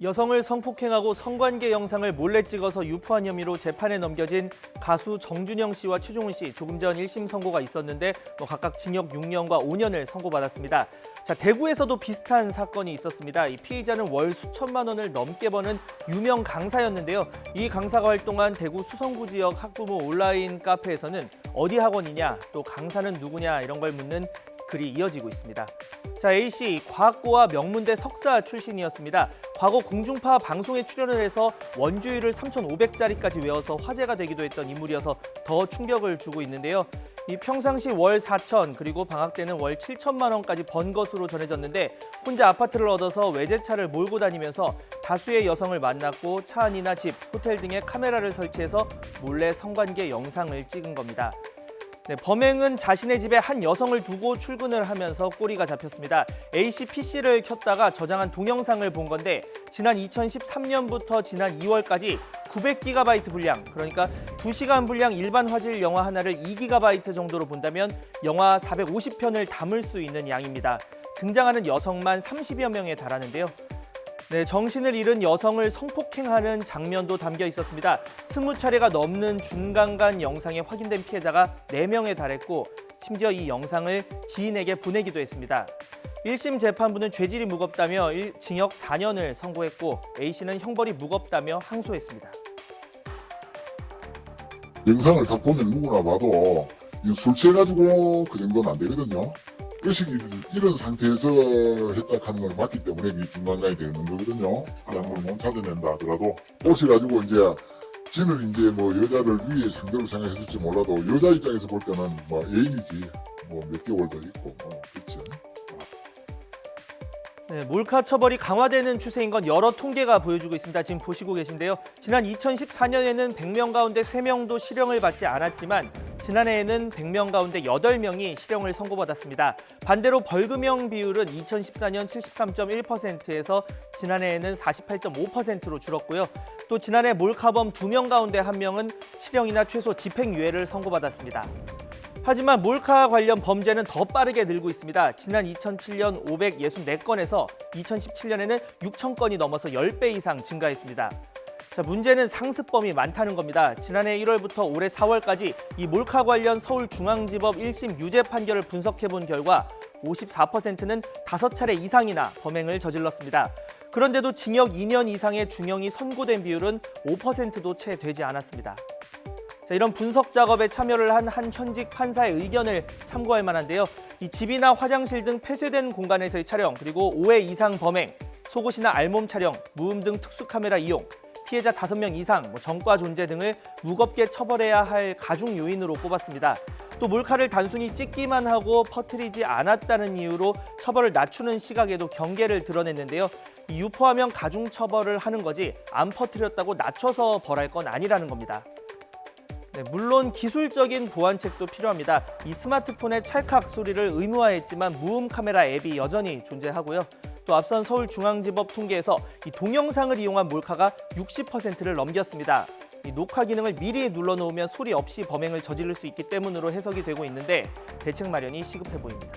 여성을 성폭행하고 성관계 영상을 몰래 찍어서 유포한 혐의로 재판에 넘겨진 가수 정준영 씨와 최종훈 씨 조금 전 1심 선고가 있었는데 각각 징역 6년과 5년을 선고받았습니다. 자, 대구에서도 비슷한 사건이 있었습니다. 이 피의자는 월 수천만 원을 넘게 버는 유명 강사였는데요. 이 강사가 활동한 대구 수성구 지역 학부모 온라인 카페에서는 어디 학원이냐, 또 강사는 누구냐 이런 걸 묻는 글이 이어지고 있습니다. 자, A씨, 과학고와 명문대 석사 출신이었습니다. 과거 공중파 방송에 출연을 해서 원주율을 3,500짜리까지 외워서 화제가 되기도 했던 인물이어서 더 충격을 주고 있는데요. 이 평상시 월 4천 그리고 방학 때는 월 7천만 원까지 번 것으로 전해졌는데 혼자 아파트를 얻어서 외제차를 몰고 다니면서 다수의 여성을 만났고 차 안이나 집, 호텔 등에 카메라를 설치해서 몰래 성관계 영상을 찍은 겁니다. 네, 범행은 자신의 집에 한 여성을 두고 출근을 하면서 꼬리가 잡혔습니다. A씨 PC를 켰다가 저장한 동영상을 본 건데 지난 2013년부터 지난 2월까지 900GB 분량, 그러니까 2시간 분량 일반 화질 영화 하나를 2GB 정도로 본다면 영화 450편을 담을 수 있는 양입니다. 등장하는 여성만 30여 명에 달하는데요. 네, 정신을 잃은 여성을 성폭행하는 장면도 담겨 있었습니다. 20차례가 넘는 준강간 영상에 확인된 피해자가 4명에 달했고 심지어 이 영상을 지인에게 보내기도 했습니다. 1심 재판부는 죄질이 무겁다며 징역 4년을 선고했고 A씨는 형벌이 무겁다며 항소했습니다. 영상을 다 보면 누구나 봐도 술 취해가지고 그 정도는 안 되거든요. 의식이 이런 상태에서 했다 하는 걸 맞기 때문에 중간간이 되는 거거든요. 사람을 못 찾아낸다 하더라도 오셔가지고 이제 지는 이제 뭐 여자를 위에 상대로 생각했을지 몰라도 여자 입장에서 볼 때는 뭐 애인이지 뭐 몇 개월 더 있고 그렇지. 네, 몰카 처벌이 강화되는 추세인 건 여러 통계가 보여주고 있습니다. 지금 보시고 계신데요. 지난 2014년에는 100명 가운데 3명도 실형을 받지 않았지만 지난해에는 100명 가운데 8명이 실형을 선고받았습니다. 반대로 벌금형 비율은 2014년 73.1%에서 지난해에는 48.5%로 줄었고요. 또 지난해 몰카범 2명 가운데 1명은 실형이나 최소 집행유예를 선고받았습니다. 하지만 몰카 관련 범죄는 더 빠르게 늘고 있습니다. 지난 2007년 564건에서 2017년에는 6,000건이 넘어서 10배 이상 증가했습니다. 자, 문제는 상습범이 많다는 겁니다. 지난해 1월부터 올해 4월까지 이 몰카 관련 서울중앙지법 1심 유죄 판결을 분석해본 결과 54%는 5차례 이상이나 범행을 저질렀습니다. 그런데도 징역 2년 이상의 중형이 선고된 비율은 5%도 채 되지 않았습니다. 자, 이런 분석 작업에 참여를 한 현직 판사의 의견을 참고할 만한데요. 이 집이나 화장실 등 폐쇄된 공간에서의 촬영, 그리고 5회 이상 범행, 속옷이나 알몸 촬영, 무음 등 특수카메라 이용, 피해자 5명 이상, 전과 존재 등을 무겁게 처벌해야 할 가중 요인으로 꼽았습니다. 또 몰카를 단순히 찍기만 하고 퍼뜨리지 않았다는 이유로 처벌을 낮추는 시각에도 경계를 드러냈는데요. 이 유포하면 가중 처벌을 하는 거지 안 퍼뜨렸다고 낮춰서 벌할 건 아니라는 겁니다. 네, 물론 기술적인 보완책도 필요합니다. 이 스마트폰의 찰칵 소리를 의무화했지만 무음 카메라 앱이 여전히 존재하고요. 또 앞선 서울중앙지법 통계에서 이 동영상을 이용한 몰카가 60%를 넘겼습니다. 이 녹화 기능을 미리 눌러놓으면 소리 없이 범행을 저지를 수 있기 때문으로 해석이 되고 있는데 대책 마련이 시급해 보입니다.